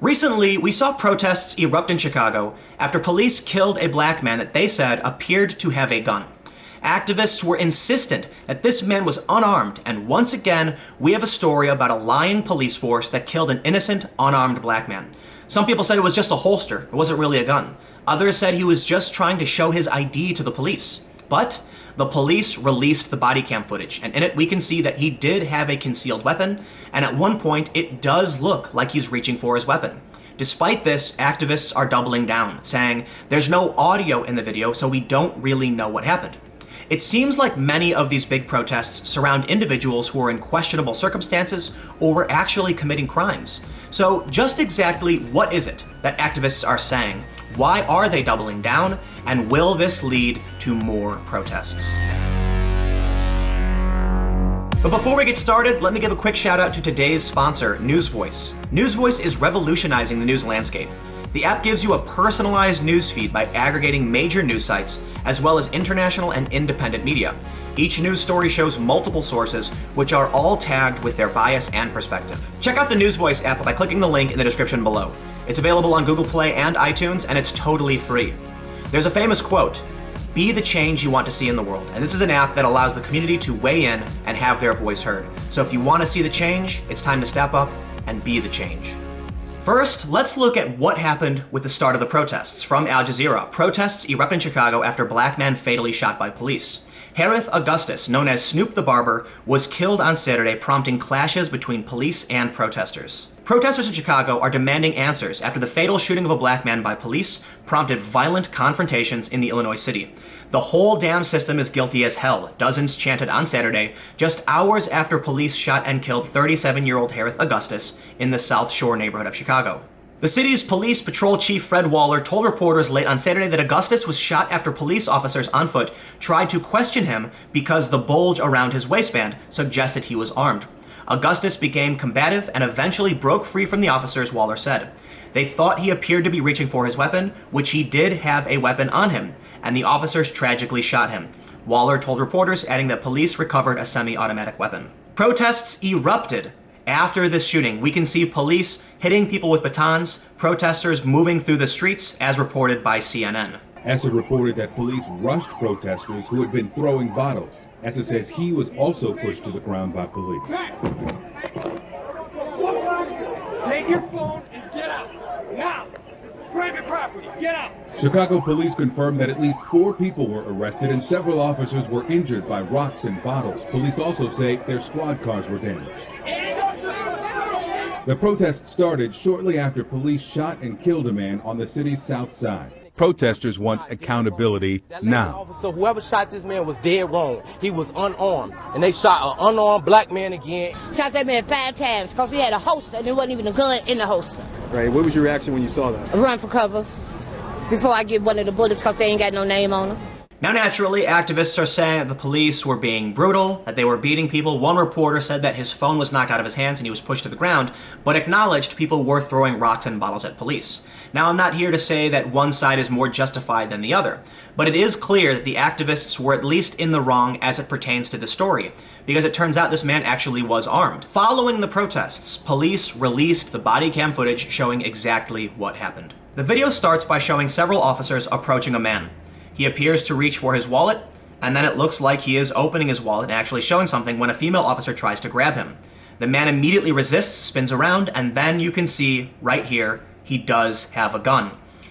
Recently, we saw protests erupt in Chicago after police killed a black man that they said appeared to have a gun. Activists were insistent that this man was unarmed, and once again, we have a story about a lying police force that killed an innocent, unarmed black man. Some people said it was just a holster, it wasn't really a gun. Others said he was just trying to show his ID to the police. But the police released the body cam footage, and in it we can see that he did have a concealed weapon, and at one point it does look like he's reaching for his weapon. Despite this, activists are doubling down, saying there's no audio in the video, so we don't really know what happened. It seems like many of these big protests surround individuals who are in questionable circumstances or were actually committing crimes. So just exactly what is it that activists are saying? Why are they doubling down? And will this lead to more protests? But before we get started, let me give a quick shout out to today's sponsor, NewsVoice. NewsVoice is revolutionizing the news landscape. The app gives you a personalized news feed by aggregating major news sites, as well as international and independent media. Each news story shows multiple sources, which are all tagged with their bias and perspective. Check out the NewsVoice app by clicking the link in the description below. It's available on Google Play and iTunes, and it's totally free. There's a famous quote, "Be the change you want to see in the world." And this is an app that allows the community to weigh in and have their voice heard. So if you want to see the change, it's time to step up and be the change. First, let's look at what happened with the start of the protests. From Al Jazeera, protests erupt in Chicago after black man fatally shot by police. Harith Augusts, known as Snoop the Barber, was killed on Saturday, prompting clashes between police and protesters. Protesters in Chicago are demanding answers after the fatal shooting of a black man by police prompted violent confrontations in the Illinois city. The whole damn system is guilty as hell, dozens chanted on Saturday, just hours after police shot and killed 37-year-old Harith Augusts in the South Shore neighborhood of Chicago. The city's police patrol chief Fred Waller told reporters late on Saturday that Augusts was shot after police officers on foot tried to question him because the bulge around his waistband suggested he was armed. Augusts became combative and eventually broke free from the officers, Waller said. They thought he appeared to be reaching for his weapon, which he did have a weapon on him, and the officers tragically shot him. Waller told reporters, adding that police recovered a semi-automatic weapon. Protests erupted after this shooting. We can see police hitting people with batons, protesters moving through the streets, as reported by CNN. Essa reported that police rushed protesters who had been throwing bottles. Essa says he was also pushed to the ground by police. Take your phone and get out. Now! Private property, get out! Chicago police confirmed that at least 4 people were arrested and several officers were injured by rocks and bottles. Police also say their squad cars were damaged. The protest started shortly after police shot and killed a man on the city's south side. Protesters want accountability now. So whoever shot this man was dead wrong. He was unarmed, and they shot an unarmed black man again. Shot that man 5 times because he had a holster and there wasn't even a gun in the holster. Right, what was your reaction when you saw that? I run for cover before I get one of the bullets because they ain't got no name on them. Now, naturally, activists are saying that the police were being brutal, that they were beating people. One reporter said that his phone was knocked out of his hands and he was pushed to the ground, but acknowledged people were throwing rocks and bottles at police. Now, I'm not here to say that one side is more justified than the other, but it is clear that the activists were at least in the wrong as it pertains to the story, because it turns out this man actually was armed. Following the protests, police released the body cam footage showing exactly what happened. The video starts by showing several officers approaching a man. He appears to reach for his wallet, and then it looks like he is opening his wallet and actually showing something when a female officer tries to grab him. The man immediately resists, spins around, and then you can see right here, he does have a gun.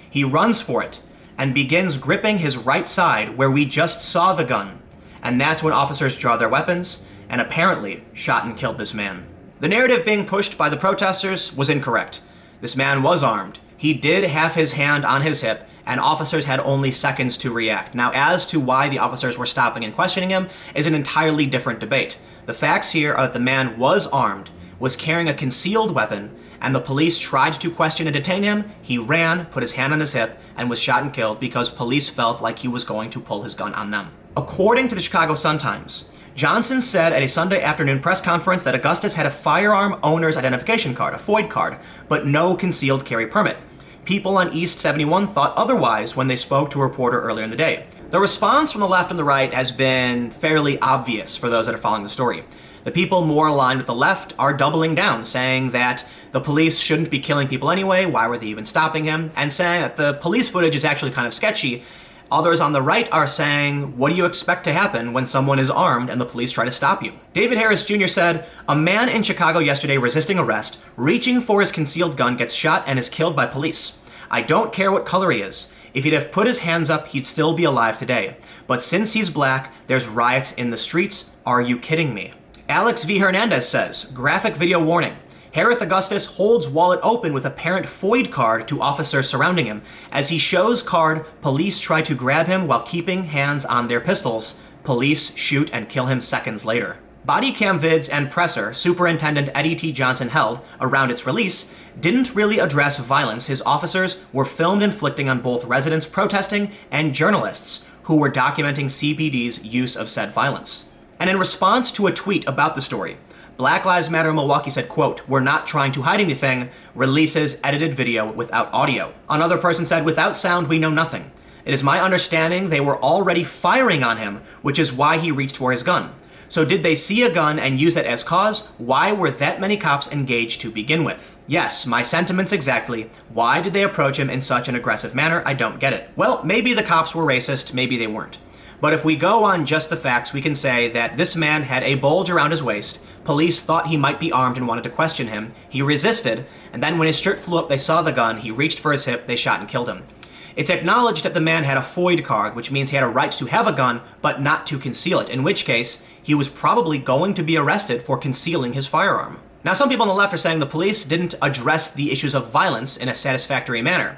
He runs for it and begins gripping his right side where we just saw the gun. And that's when officers draw their weapons and apparently shot and killed this man. The narrative being pushed by the protesters was incorrect. This man was armed. He did have his hand on his hip, and officers had only seconds to react. Now, as to why the officers were stopping and questioning him is an entirely different debate. The facts here are that the man was armed, was carrying a concealed weapon, and the police tried to question and detain him. He ran, put his hand on his hip, and was shot and killed because police felt like he was going to pull his gun on them. According to the Chicago Sun-Times, Johnson said at a Sunday afternoon press conference that Augusts had a firearm owner's identification card, a FOID card, but no concealed carry permit. People on East 71 thought otherwise when they spoke to a reporter earlier in the day. The response from the left and the right has been fairly obvious for those that are following the story. The people more aligned with the left are doubling down, saying that the police shouldn't be killing people anyway, why were they even stopping him, and saying that the police footage is actually kind of sketchy. Others on the right are saying, what do you expect to happen when someone is armed and the police try to stop you? David Harris Jr. said, a man in Chicago yesterday resisting arrest, reaching for his concealed gun, gets shot and is killed by police. I don't care what color he is. If he'd have put his hands up, he'd still be alive today. But since he's black, there's riots in the streets. Are you kidding me? Alex V. Hernandez says, graphic video warning. Harith Augustus holds wallet open with apparent FOID card to officers surrounding him. As he shows card, police try to grab him while keeping hands on their pistols. Police shoot and kill him seconds later. Bodycam vids and presser Superintendent Eddie T. Johnson held around its release didn't really address violence his officers were filmed inflicting on both residents protesting and journalists who were documenting CPD's use of said violence. And in response to a tweet about the story, Black Lives Matter Milwaukee said, quote, we're not trying to hide anything, releases edited video without audio. Another person said, without sound, we know nothing. It is my understanding they were already firing on him, which is why he reached for his gun. So did they see a gun and use it as cause? Why were that many cops engaged to begin with? Yes, my sentiments exactly. Why did they approach him in such an aggressive manner? I don't get it. Well, maybe the cops were racist, maybe they weren't. But if we go on just the facts, we can say that this man had a bulge around his waist, police thought he might be armed and wanted to question him, he resisted, and then when his shirt flew up they saw the gun, he reached for his hip, they shot and killed him. It's acknowledged that the man had a FOID card, which means he had a right to have a gun, but not to conceal it, in which case, he was probably going to be arrested for concealing his firearm. Now, some people on the left are saying the police didn't address the issues of violence in a satisfactory manner.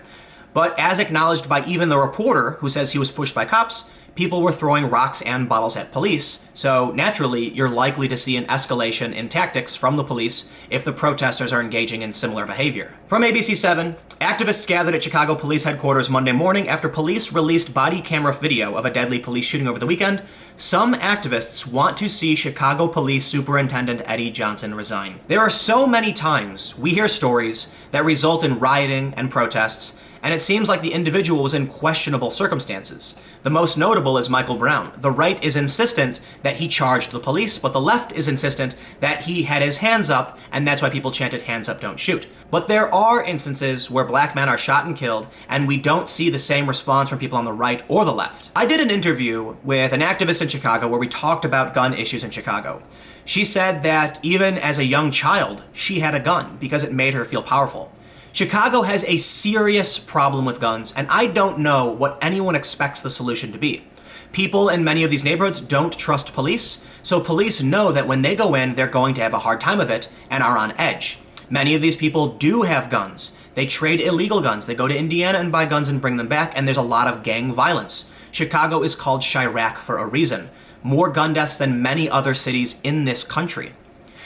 But as acknowledged by even the reporter who says he was pushed by cops, people were throwing rocks and bottles at police, so naturally you're likely to see an escalation in tactics from the police if the protesters are engaging in similar behavior. From ABC7, activists gathered at Chicago Police Headquarters Monday morning after police released body camera video of a deadly police shooting over the weekend. Some activists want to see Chicago Police Superintendent Eddie Johnson resign. There are so many times we hear stories that result in rioting and protests, and it seems like the individual was in questionable circumstances. The most notable is Michael Brown. The right is insistent that he charged the police, but the left is insistent that he had his hands up, and that's why people chanted, hands up, don't shoot. But there are instances where black men are shot and killed, and we don't see the same response from people on the right or the left. I did an interview with an activist in Chicago where we talked about gun issues in Chicago. She said that even as a young child, she had a gun because it made her feel powerful. Chicago has a serious problem with guns, and I don't know what anyone expects the solution to be. People in many of these neighborhoods don't trust police, so police know that when they go in, they're going to have a hard time of it and are on edge. Many of these people do have guns. They trade illegal guns. They go to Indiana and buy guns and bring them back, and there's a lot of gang violence. Chicago is called Chirac for a reason. More gun deaths than many other cities in this country.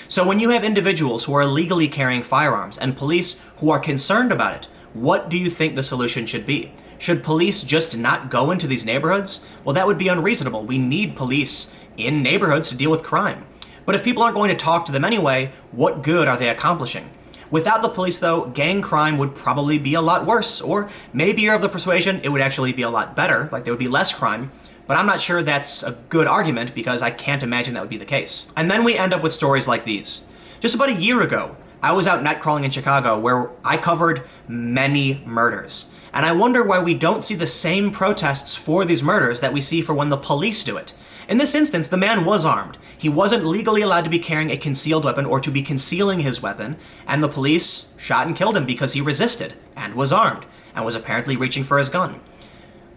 So when you have individuals who are illegally carrying firearms and police who are concerned about it, what do you think the solution should be? Should police just not go into these neighborhoods? Well, that would be unreasonable. We need police in neighborhoods to deal with crime. But if people aren't going to talk to them anyway, what good are they accomplishing? Without the police, though, gang crime would probably be a lot worse, or maybe you're of the persuasion it would actually be a lot better, like there would be less crime. But I'm not sure that's a good argument because I can't imagine that would be the case. And then we end up with stories like these. Just about a year ago, I was out night crawling in Chicago where I covered many murders. And I wonder why we don't see the same protests for these murders that we see for when the police do it. In this instance, the man was armed. He wasn't legally allowed to be carrying a concealed weapon or to be concealing his weapon, and the police shot and killed him because he resisted and was armed and was apparently reaching for his gun.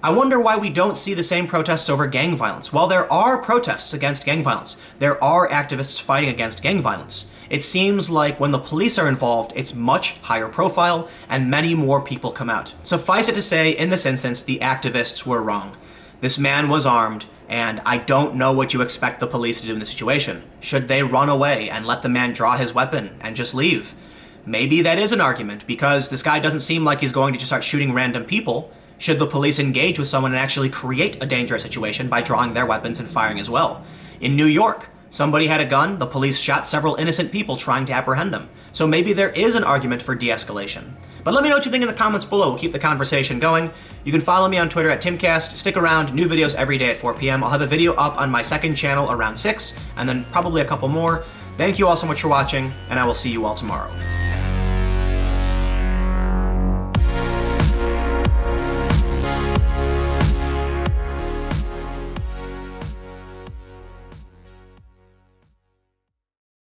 I wonder why we don't see the same protests over gang violence. While there are protests against gang violence, there are activists fighting against gang violence. It seems like when the police are involved, it's much higher profile and many more people come out. Suffice it to say, in this instance, the activists were wrong. This man was armed, and I don't know what you expect the police to do in this situation. Should they run away and let the man draw his weapon and just leave? Maybe that is an argument, because this guy doesn't seem like he's going to just start shooting random people. Should the police engage with someone and actually create a dangerous situation by drawing their weapons and firing as well? In New York, somebody had a gun, the police shot several innocent people trying to apprehend them. So maybe there is an argument for de-escalation. But let me know what you think in the comments below. We'll keep the conversation going. You can follow me on Twitter at Timcast. Stick around, new videos every day at 4 p.m. I'll have a video up on my second channel around 6, and then probably a couple more. Thank you all so much for watching, and I will see you all tomorrow.